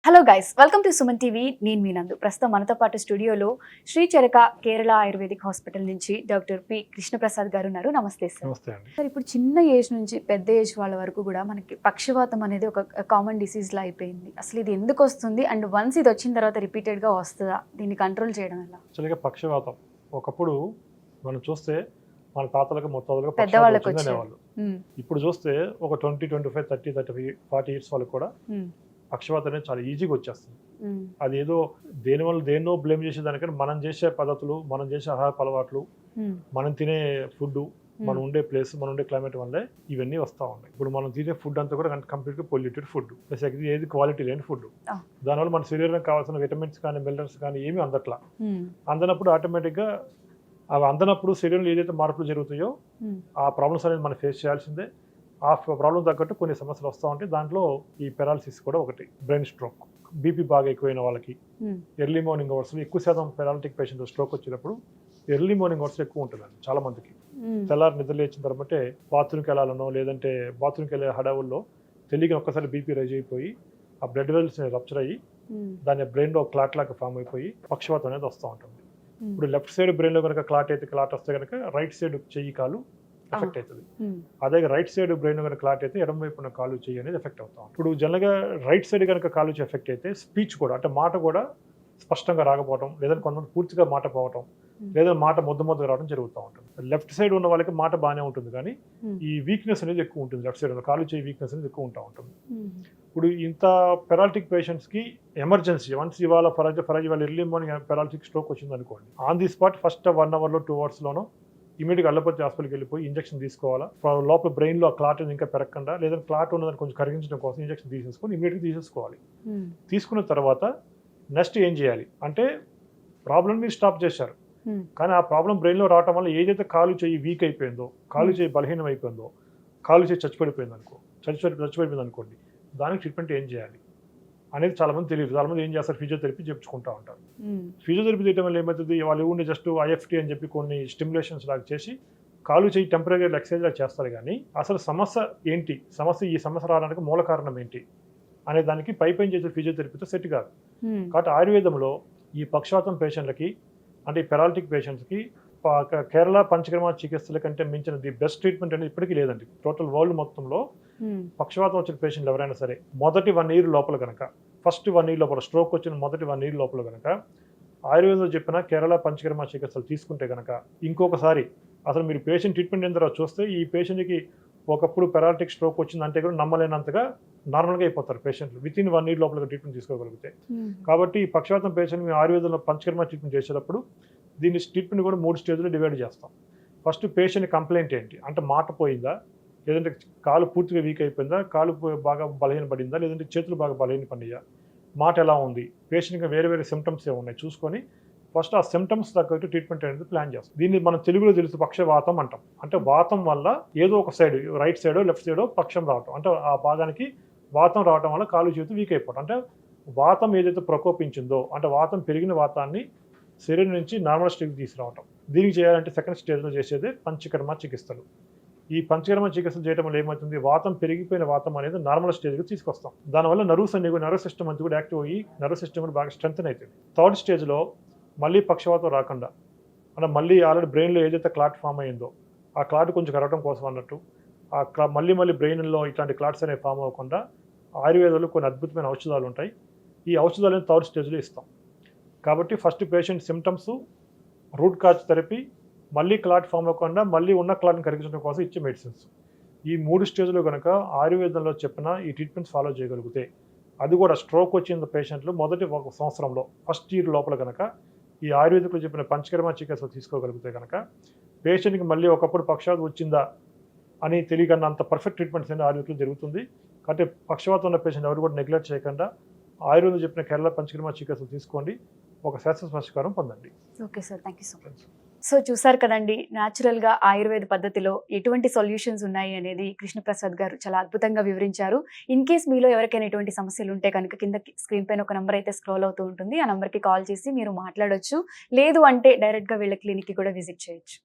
Hello guys, welcome to Suman TV. నేను మీ నందు. ప్రస్తుతం మనతో పాటు స్టూడియోలో శ్రీ చరక కేరళ ఆయుర్వేదిక్ హాస్పిటల్ నుంచి డాక్టర్ పి కృష్ణప్రసాద్ గారు ఉన్నారు. నమస్తే సార్. నమస్తే అండి. సార్, ఇప్పుడు చిన్న ఏజ్ నుంచి పెద్ద ఏజ్ వాళ్ళ వరకు కూడా మనకి పక్షవాతం అనేది ఒక కామన్ డిసీజ్ లా అయిపోయింది. అసలు ఇది ఎందుకు వస్తుంది అండ్ వన్స్ ఇది వచ్చిన తర్వాత రిపీటెడ్ గా వస్తుందా? దీన్ని కంట్రోల్ చేయడం ఎలా? యాక్చువల్గా పక్షవాతం ఒకప్పుడు మనం చూస్తే మన తాతలకు ముత్తాతలకు పెద్దవాళ్ళకి పక్షవాతం అనేవాళ్ళు. ఇప్పుడు చూస్తే ఒక 20, 25, 30, 35, 40 ఇయర్స్ వాళ్ళకి కూడా పక్షవాతం అనేది చాలా ఈజీగా వచ్చేస్తుంది. అది ఏదో దేనివల్ల దేన్నో బ్లేమ్ చేసేదానికన్నా మనం చేసే పద్ధతులు, మనం చేసే ఆహార అలవాట్లు, మనం తినే ఫుడ్, మనం ఉండే ప్లేస్, మనం ఉండే క్లైమేట్ వల్లే ఇవన్నీ వస్తూ ఉన్నాయి. ఇప్పుడు మనం తినే ఫుడ్ అంతా కూడా కంప్లీట్గా పొల్యూటెడ్ ఫుడ్, ప్లస్ ఏది క్వాలిటీ లేని ఫుడ్. దానివల్ల మన శరీరానికి కావాల్సిన విటమిన్స్ కానీ మినరల్స్ కానీ ఏమీ అందట్లా. అందనప్పుడు ఆటోమేటిక్గా అవి అందనప్పుడు శరీరంలో ఏదైతే మార్పులు జరుగుతాయో ఆ ప్రాబ్లమ్స్ అనేది మనం ఫేస్ చేయాల్సిందే. ఆ ప్రాబ్లం తగ్గట్టు కొన్ని సమస్యలు వస్తూ ఉంటాయి. దాంట్లో ఈ పెరాలసిస్ కూడా ఒకటి. బ్రెయిన్ స్ట్రోక్, బీపీ బాగా ఎక్కువైన వాళ్ళకి ఎర్లీ మార్నింగ్ అవర్స్లో ఎక్కువ శాతం పెరాలిటిక్ పేషెంట్ స్ట్రోక్ వచ్చినప్పుడు ఎర్లీ మార్నింగ్ అవర్స్లో ఎక్కువ ఉంటుందండి చాలా మందికి. తెల్లారి నిద్ర లేచిన తర్వాత బాత్రూమ్కి వెళ్ళాలనో లేదంటే బాత్రూమ్కి వెళ్ళే హడావుల్లో తెలియక ఒక్కసారి బీపీ రైజ్ అయిపోయి ఆ బ్లడ్ వెల్స్ రప్చర్ అయ్యి దాని బ్రెయిన్లో క్లాట్ లాగా ఫామ్ అయిపోయి పక్షవాతం అనేది వస్తూ ఉంటుంది. ఇప్పుడు లెఫ్ట్ సైడ్ బ్రెయిన్లో కనుక క్లాట్ వస్తే కనుక రైట్ సైడ్ చెయ్యి కాలు ఎఫెక్ట్ అవుతుంది. అదే రైట్ సైడ్ బ్రెయిన్ కనుక క్లాట్ అయితే ఎడమ వైపున కాలు చెయ్యి అనేది ఎఫెక్ట్ అవుతాం. ఇప్పుడు జనరల్గా రైట్ సైడ్ కనుక కాలు చెయ్యి ఎఫెక్ట్ అయితే స్పీచ్ కూడా, అంటే మాట కూడా స్పష్టంగా రాకపోవడం, లేదంటే కొంతమంది పూర్తిగా మాట పోవటం, లేదా మాట ముద్దగా రావడం జరుగుతూ ఉంటుంది. లెఫ్ట్ సైడ్ ఉన్న వాళ్ళకి మాట బాగానే ఉంటుంది, కానీ ఈ వీక్నెస్ అనేది ఎక్కువ ఉంటుంది. లెఫ్ట్ సైడ్ కాలు చెయ్యి వీక్నెస్ అనేది ఎక్కువ ఉంటా ఉంటుంది. ఇప్పుడు ఇంత పెరాలిటిక్ పేషెంట్స్కి ఎమర్జెన్సీ వన్స్ ఇవాళ ఇవాళ ఎర్లీ మార్నింగ్ పెరాలిటిక్ స్ట్రోక్ వచ్చింది అనుకోండి, ఆన్ ది స్పాట్ ఫస్ట్ 1 అవర్లో 2 అవర్స్లోనో ఇమీడియట్గా అల్లపతి హాస్పిటల్కి వెళ్ళిపోయి ఇంజక్షన్ తీసుకోవాలా. లోపల బ్రెయిన్లో ఆ క్లాట్ ఇంకా పెరగకుండా, లేదంటే క్లాట్ ఉన్నదని కొంచెం కరిగించడం కోసం ఇంజక్షన్ తీసేసుకొని ఇమీడియట్గా తీసేసుకోవాలి. తీసుకున్న తర్వాత నెక్స్ట్ ఏం చేయాలి అంటే, ప్రాబ్లం మీరు స్టాప్ చేశారు, కానీ ఆ ప్రాబ్లం బ్రెయిన్లో రావడం వల్ల ఏదైతే కాలు చెయ్యి వీక్ అయిపోయిందో, కాలు చెయ్యి బలహీనం అయిపోయిందో, కాలు చెయ్యి చచ్చిపడిపోయింది అనుకోండి, దానికి ట్రీట్మెంట్ ఏం చేయాలి అనేది చాలా మంది తెలియదు. చాలా మంది ఏం చేస్తారు, ఫిజియోథెరపీ చెప్పుకుంటూ ఉంటారు. ఫిజియోథెరపీ చేయడం వల్ల ఏమవుతుంది, వాళ్ళు ఉండే జస్ట్ ఐఎఫ్టీ అని చెప్పి కొన్ని స్టిమ్యులేషన్స్ లాగా చేసి కాలు చేయి టెంపరీ ఎక్సర్సైజ్ లాగా చేస్తారు. కానీ అసలు సమస్య ఏంటి, ఈ సమస్య రావడానికి మూల కారణం ఏంటి అనే దానికి పైపైన చేసే ఫిజియోథెరపీతో సెట్ కాదు. కాబట్టి ఆయుర్వేదంలో ఈ పక్షవాతం పేషెంట్లకి, అంటే ఈ పెరాలిటిక్ పేషెంట్స్కి కేరళ పంచకర్మ చికిత్సల కంటే మించిన ది బెస్ట్ ట్రీట్మెంట్ అనేది ఇప్పటికీ లేదండి. టోటల్ వరల్డ్ మొత్తంలో పక్షవాతం వచ్చిన పేషెంట్లు ఎవరైనా సరే మొదటి 1 ఇయర్ లోపల కనుక, ఫస్ట్ 1 ఇయర్ లోపల, స్ట్రోక్ వచ్చిన మొదటి 1 ఇయర్ లోపల కనుక ఆయుర్వేదంలో చెప్పిన కేరళ పంచకర్మ చికిత్సలు తీసుకుంటే కనుక, ఇంకొకసారి అసలు మీరు పేషెంట్ ట్రీట్మెంట్ అయిన తర్వాత చూస్తే ఈ పేషెంట్కి ఒకప్పుడు పెరాలిటిక్ స్ట్రోక్ వచ్చిందంటే కూడా నమ్మలేనంతగా నార్మల్గా అయిపోతారు పేషెంట్లు వితిన్ 1 ఇయర్ లోపల ట్రీట్మెంట్ తీసుకోగలిగితే. కాబట్టి ఈ పక్షవాతం పేషెంట్ మేము ఆయుర్వేదంలో పంచకర్మ ట్రీట్మెంట్ చేసేటప్పుడు దీన్ని ట్రీట్మెంట్ కూడా 3 స్టేజ్లో డివైడ్ చేస్తాం. ఫస్ట్ పేషెంట్ కంప్లైంట్ ఏంటి అంటే, మాట పోయిందా, లేదంటే కాలు పూర్తిగా వీక్ అయిపోయిందా, కాలు బాగా బలహీనపడిందా, లేదంటే చేతులు బాగా బలహీనపడినాయా, మాట ఎలా ఉంది, పేషెంట్గా వేరే సిమ్టమ్స్ ఏమున్నాయి చూసుకొని ఫస్ట్ ఆ సిమ్టమ్స్ తగ్గట్టు ట్రీట్మెంట్ అనేది ప్లాన్ చేస్తాం. దీన్ని మనం తెలుగులో తెలుసు పక్షవాతం అంటాం. అంటే వాతం వల్ల ఏదో ఒక సైడ్, రైట్ సైడో లెఫ్ట్ సైడో పక్షం రావటం, అంటే ఆ భాగానికి వాతం రావడం వల్ల కాలు చేతులు వీక్ అయిపోవడం. అంటే వాతం ఏదైతే ప్రకోపించిందో, అంటే వాతం పెరిగిన వాతాన్ని శరీరం నుంచి నార్మల్ స్టేజ్కి తీసుకురావటం. దీనికి చేయాలంటే సెకండ్ స్టేజ్లో చేసేదే పంచకర్మ చికిత్సలు. ఈ పంచకర్మ చికిత్సలు చేయడం వల్ల ఏమవుతుంది, వాతం పెరిగిపోయిన వాతం అనేది నార్మల్ స్టేజ్కి తీసుకొస్తాం. దానివల్ల నర్వ్ సిస్టమ్ అంతా కూడా యాక్టివ్ అయ్యి నర్వ్ సిస్టమ్ కూడా బాగా స్ట్రెంథెన్ అవుతుంది. థర్డ్ స్టేజ్లో మళ్ళీ పక్షవాతం రాకుండా, అంటే మళ్ళీ ఆల్రెడీ బ్రెయిన్లో ఏదైతే క్లాట్ ఫామ్ అయ్యిందో ఆ క్లాట్ కొంచెం కరగడం కోసం అన్నట్టు, మళ్ళీ బ్రెయిన్లో ఇట్లాంటి క్లాట్స్ అనేవి ఫామ్ అవ్వకుండా ఆయుర్వేదంలో కొన్ని అద్భుతమైన ఔషధాలు ఉంటాయి. ఈ ఔషధాలను థర్డ్ స్టేజ్లో ఇస్తాం. కాబట్టి first patient symptoms, root cause therapy, మళ్ళీ క్లాట్ ఫామ్ అవ్వకుండా మళ్ళీ ఉన్న క్లాట్ని కరిగించడం కోసం ఇచ్చే మెడిసిన్స్. ఈ 3 స్టేజ్లో కనుక ఆయుర్వేదంలో చెప్పిన ఈ ట్రీట్మెంట్స్ ఫాలో చేయగలిగితే, అది కూడా స్ట్రోక్ వచ్చిన పేషెంట్లు మొదటి 1 సంవత్సరంలో ఫస్ట్ ఇయర్ లోపల కనుక ఈ ఆయుర్వేదిక్లో చెప్పిన పంచకర్మ చికిత్సలు తీసుకోగలిగితే కనుక పేషెంట్కి మళ్ళీ ఒకప్పుడు పక్షవాతం వచ్చిందా అని తెలియకన్నా పర్ఫెక్ట్ ట్రీట్మెంట్స్ అనేది ఆయుర్వేదిక్లో జరుగుతుంది. కాబట్టి పక్షవాతం ఉన్న పేషెంట్ ఎవరు కూడా నెగ్లెక్ట్ చేయకుండా ఆయుర్వేదం చెప్పిన కేరళ పంచకర్మ చికిత్సలు తీసుకోండి, ఒక శాశ్వత పరిష్కారం పొందండి. Okay sir, thank you so much. So చూసారు కదండి, న్యాచురల్గా ఆయుర్వేద పద్ధతిలో ఎటువంటి సొల్యూషన్స్ ఉన్నాయి అనేది కృష్ణప్రసాద్ గారు చాలా అద్భుతంగా వివరించారు. ఇన్ కేస్ మీలో ఎవరికైనా ఎటువంటి సమస్యలు ఉంటే కనుక కింద స్క్రీన్ పైన ఒక నెంబర్ అయితే స్క్రోల్ అవుతూ ఉంటుంది. ఆ నెంబర్కి కాల్ చేసి మీరు మాట్లాడొచ్చు. లేదు అంటే డైరెక్ట్గా వీళ్ళ క్లినిక్కి కూడా విజిట్ చేయొచ్చు.